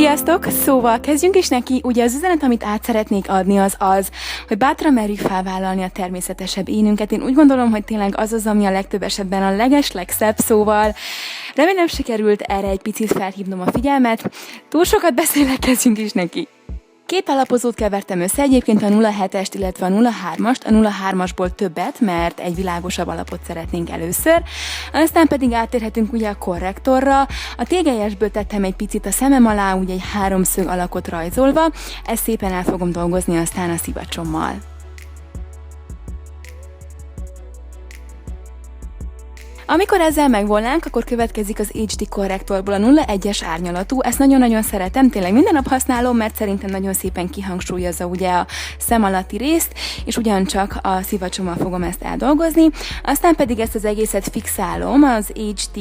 Sziasztok! Szóval kezdjünk is neki. Ugye az üzenet, amit át szeretnék adni, az, hogy bátran merjük felvállalni a természetesebb énünket. Én úgy gondolom, hogy tényleg az, ami a legtöbb esetben a legszebb, szóval remélem sikerült erre egy picit felhívnom a figyelmet. Túl sokat beszélek, kezdjünk is neki. Két alapozót kevertem össze, egyébként a 07-est, illetve a 03-ast, a 03-asból többet, mert egy világosabb alapot szeretnénk először, aztán pedig átérhetünk ugye a korrektorra. A tégelyesből tettem egy picit a szemem alá, ugye egy háromszög alakot rajzolva, ezt szépen el fogom dolgozni aztán a szivacsommal. Amikor ezzel megvolnánk, akkor következik az HD korrektorból a 01-es árnyalatú. Ezt nagyon-nagyon szeretem, tényleg minden nap használom, mert szerintem nagyon szépen kihangsúlyozza ugye a szem alatti részt, és ugyancsak a szivacsommal fogom ezt eldolgozni. Aztán pedig ezt az egészet fixálom az HD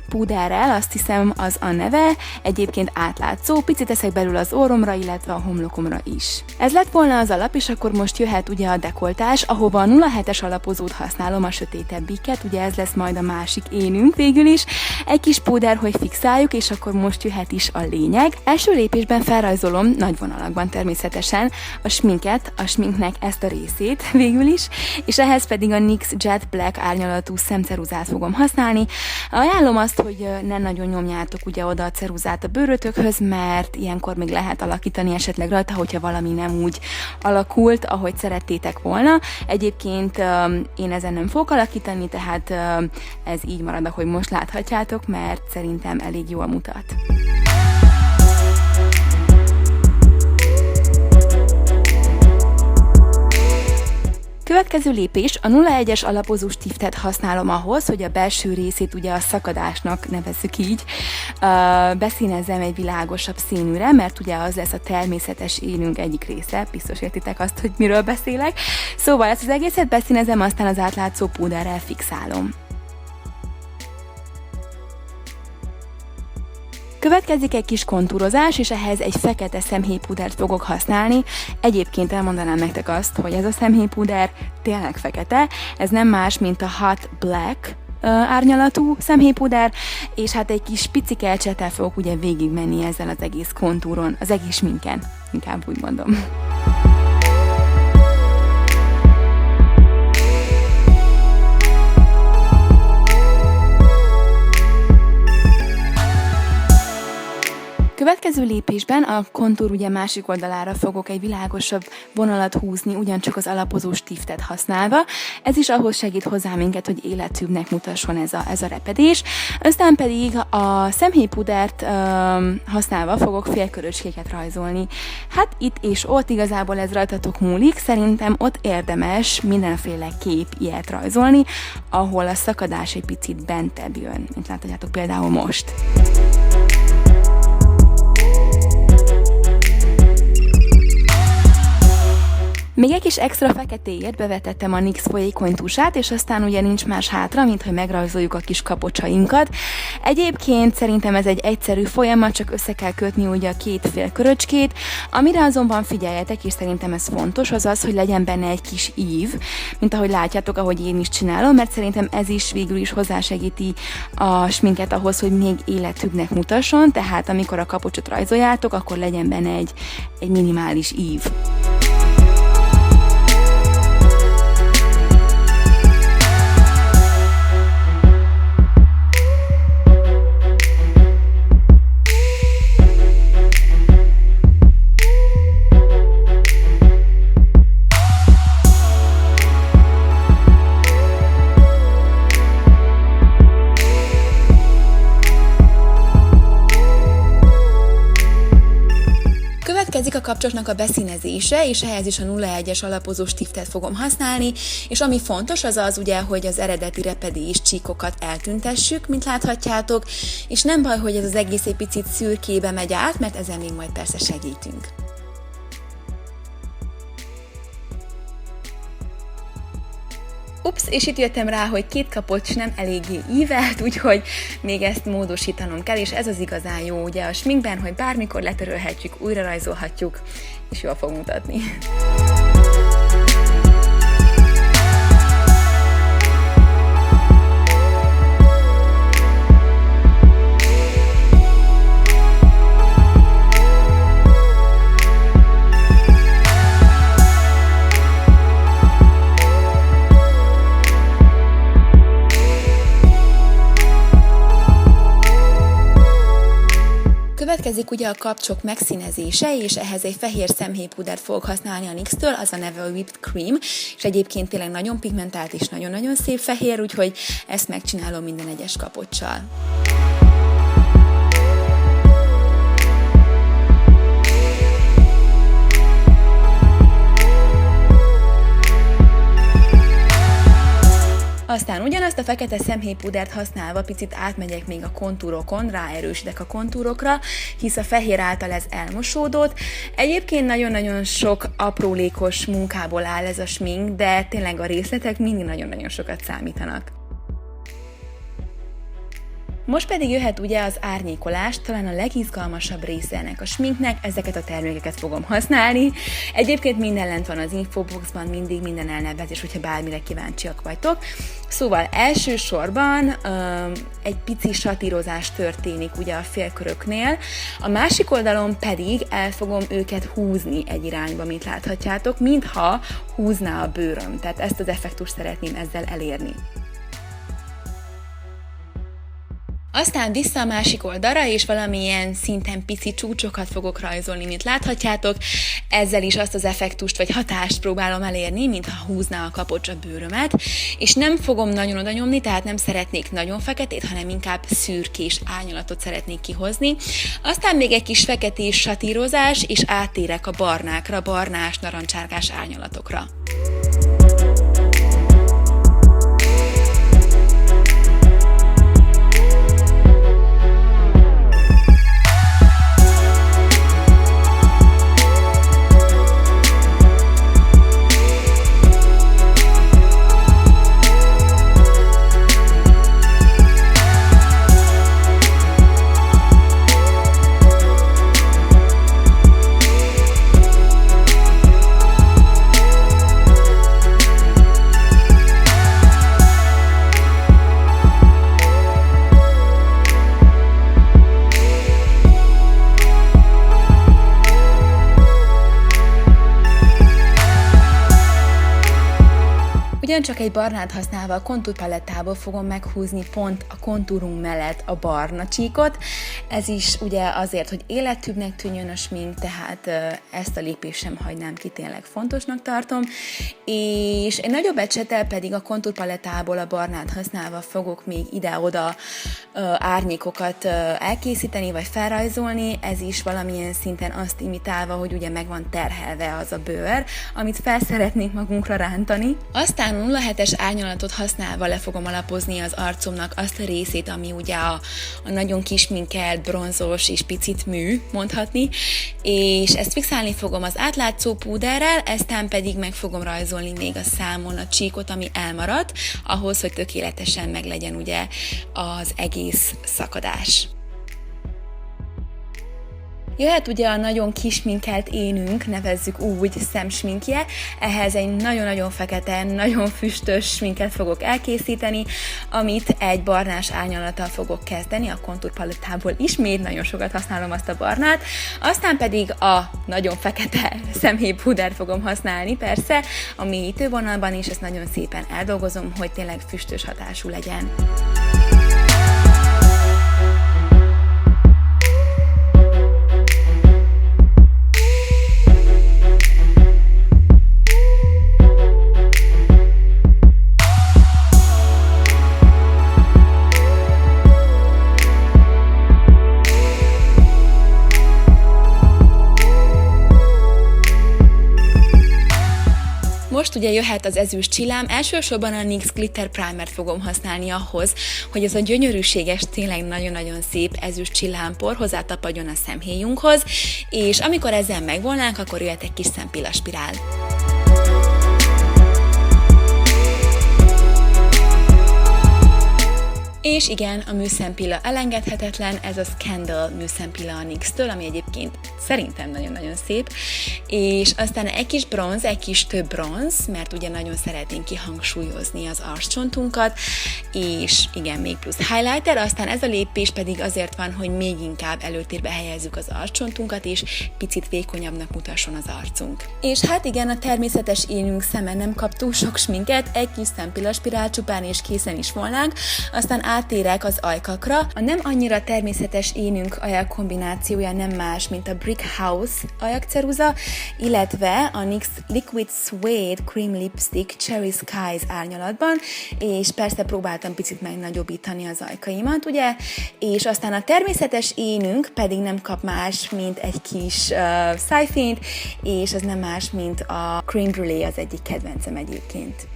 púderrel, azt hiszem az a neve, egyébként átlátszó, picit teszek belül az orromra, illetve a homlokomra is. Ez lett volna az alap, és akkor most jöhet ugye a dekoltás, ahova a 07-es alapozót használom, a sötétebbiket, ugye ez lesz majd a másik énünk végül is. Egy kis púder, hogy fixáljuk, és akkor most jöhet is a lényeg. Első lépésben felrajzolom, nagy vonalakban természetesen, a sminket, a sminknek ezt a részét végül is, és ehhez pedig a NYX Jet Black árnyalatú szemceruzát fogom használni. Ajánlom azt, hogy ne nagyon nyomjátok ugye oda a ceruzát a bőrötökhöz, mert ilyenkor még lehet alakítani esetleg rajta, hogyha valami nem úgy alakult, ahogy szerettétek volna. Egyébként én ezen nem fogok alakítani, tehát ez így marad, ahogy most láthatjátok, mert szerintem elég jól mutat. Következő lépés, a 01-es alapozó stiftet használom ahhoz, hogy a belső részét ugye a szakadásnak nevezzük így, beszínezzem egy világosabb színűre, mert ugye az lesz a természetes énünk egyik része, biztos értitek azt, hogy miről beszélek. Szóval ezt az egészet beszínezem, aztán az átlátszó púderrel fixálom. Következik egy kis kontúrozás, és ehhez egy fekete szemhéjpúdert fogok használni. Egyébként elmondanám nektek azt, hogy ez a szemhéjpúder tényleg fekete, ez nem más, mint a Hot Black árnyalatú szemhéjpúder, és hát egy kis picike ecsettel fogok ugye végigmenni ezzel az egész kontúron, az egész sminken, inkább úgy mondom. Következő lépésben a kontúr ugye másik oldalára fogok egy világosabb vonalat húzni, ugyancsak az alapozó stiftet használva. Ez is ahhoz segít hozzá minket, hogy életűbbnek mutasson ez a repedés. Aztán pedig a szemhéjpudert használva fogok félköröcskéket rajzolni. Hát itt és ott igazából ez rajtatok múlik, szerintem ott érdemes mindenféle kép ilyet rajzolni, ahol a szakadás egy picit bentebb jön, mint láthatjátok például most. Még egy kis extra feketéért bevetettem a NYX folyékony tusát, és aztán ugye nincs más hátra, mint hogy megrajzoljuk a kis kapocsainkat. Egyébként szerintem ez egy egyszerű folyamat, csak össze kell kötni ugye a két fél köröcskét. Amire azonban figyeljetek, és szerintem ez fontos, az az, hogy legyen benne egy kis ív, mint ahogy látjátok, ahogy én is csinálom, mert szerintem ez is végül is hozzásegíti a sminket ahhoz, hogy még életűbbnek mutasson, tehát amikor a kapocsot rajzoljátok, akkor legyen benne egy minimális ív. Következik a kapcsolatnak a beszínezése, és ehhez is a 01-es alapozó stiftet fogom használni, és ami fontos az az ugye, hogy az eredeti repedés csíkokat eltüntessük, mint láthatjátok, és nem baj, hogy ez az egész egy picit szürkébe megy át, mert ezzel még majd persze segítünk. Ups, és itt jöttem rá, hogy két kapocs nem eléggé ívelt, úgyhogy még ezt módosítanom kell, és ez az igazán jó ugye a sminkben, hogy bármikor letörölhetjük, újra rajzolhatjuk, és jól fog mutatni. Következik ugye a kapcsok megszínezése, és ehhez egy fehér szemhéjpúdert fogok használni a NYX-től, az a neve a Whipped Cream, és egyébként tényleg nagyon pigmentált és nagyon-nagyon szép fehér, úgyhogy ezt megcsinálom minden egyes kapoccsal. Aztán ugyanazt a fekete szemhéjpúdert használva picit átmegyek még a kontúrokon, ráerősítek a kontúrokra, hisz a fehér által ez elmosódott. Egyébként nagyon-nagyon sok aprólékos munkából áll ez a smink, de tényleg a részletek mindig nagyon-nagyon sokat számítanak. Most pedig jöhet ugye az árnyékolás, talán a legizgalmasabb része ennek a sminknek, ezeket a termékeket fogom használni. Egyébként minden lent van az infoboxban, mindig minden elnevezés, hogyha bármire kíváncsiak vagytok. Szóval elsősorban egy pici satírozás történik ugye a félköröknél, a másik oldalon pedig el fogom őket húzni egy irányba, mint láthatjátok, mintha húzná a bőröm, tehát ezt az effektust szeretném ezzel elérni. Aztán vissza a másik oldalra, és valamilyen szinten pici csúcsokat fogok rajzolni, mint láthatjátok. Ezzel is azt az effektust vagy hatást próbálom elérni, mintha húzná a kapocs a bőrömet, és nem fogom nagyon oda nyomni, tehát nem szeretnék nagyon feketét, hanem inkább szürkés árnyalatot szeretnék kihozni. Aztán még egy kis feketés satírozás, és áttérek a barnákra, barnás, narancsárgás árnyalatokra. Ugyancsak egy barnát használva a kontúrpalettából fogom meghúzni pont a kontúrunk mellett a barna csíkot. Ez is ugye azért, hogy életűbbnek tűnjön a smink, tehát ezt a lépést sem hagynám ki, tényleg fontosnak tartom. És egy nagyobb ecsettel pedig a kontúrpalettából a barnát használva fogok még ide-oda árnyékokat elkészíteni, vagy felrajzolni. Ez is valamilyen szinten azt imitálva, hogy ugye meg van terhelve az a bőr, amit fel szeretnénk magunkra rántani. Aztán 07-es árnyalatot használva le fogom alapozni az arcomnak azt a részét, ami ugye a nagyon kisminkelt, bronzos és picit mű, mondhatni, és ezt fixálni fogom az átlátszó púderrel, eztán pedig meg fogom rajzolni még a számon a csíkot, ami elmaradt, ahhoz, hogy tökéletesen meglegyen ugye az egész szakadás. Jöhet ugye a nagyon kisminkelt énünk, nevezzük úgy, szemsminkje, ehhez egy nagyon-nagyon fekete, nagyon füstös sminket fogok elkészíteni, amit egy barnás árnyalattal fogok kezdeni, a kontúrpalettából ismét nagyon sokat használom azt a barnát, aztán pedig a nagyon fekete szemhéjpúdert fogom használni, persze, a mélyítővonalban is, ezt nagyon szépen eldolgozom, hogy tényleg füstös hatású legyen. Most ugye jöhet az ezüst csillám, elsősorban a NYX Glitter Primert fogom használni ahhoz, hogy ez a gyönyörűséges, tényleg nagyon-nagyon szép ezüst csillámpor hozzátapadjon a szemhéjunkhoz, és amikor ezzel megvolnánk, akkor jöhet egy kis szempillaspirál. És igen, a műszempilla elengedhetetlen, ez a Scandal műszempilla a NYX-től, ami egyébként szerintem nagyon-nagyon szép, és aztán egy kis bronz, egy kis több bronz, mert ugye nagyon szeretnénk kihangsúlyozni az arccsontunkat, és igen, még plusz highlighter, aztán ez a lépés pedig azért van, hogy még inkább előtérbe helyezzük az arccsontunkat, és picit vékonyabbnak mutasson az arcunk. És hát igen, a természetes énünk szeme nem kap túl sok sminket, egy kis szempillaspirál csupán és készen is volnánk, aztán átérek az ajkakra. A nem annyira természetes énünk ajak kombinációja nem más, mint a Brick House ajakceruza, illetve a NYX Liquid Suede Cream Lipstick Cherry Skies árnyalatban, és persze próbáltam picit megnagyobbítani az ajkaimat, ugye? És aztán a természetes énünk pedig nem kap más, mint egy kis szájfényt, és ez nem más, mint a Cream Brulee, az egyik kedvencem egyébként.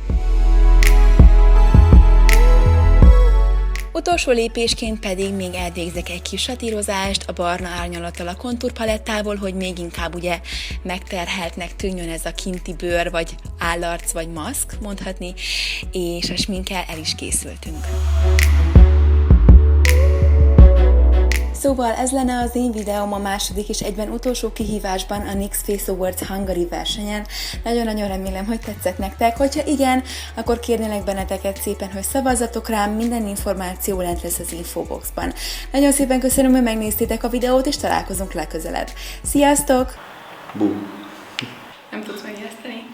Utolsó lépésként pedig még elvégzek egy kis satírozást a barna árnyalattal a kontúrpalettával, hogy még inkább ugye megterheltnek tűnjön ez a kinti bőr, vagy állarc, vagy maszk mondhatni, és a sminkkel el is készültünk. Szóval ez lenne az én videóm a második és egyben utolsó kihívásban a NYX Face Awards Hungary versenyen. Nagyon-nagyon remélem, hogy tetszett nektek. Hogyha igen, akkor kérnélek benneteket szépen, hogy szavazzatok rám, minden információ lent lesz az infoboxban. Nagyon szépen köszönöm, hogy megnéztétek a videót, és találkozunk legközelebb. Sziasztok! Bum! Nem tudsz megijeszteni?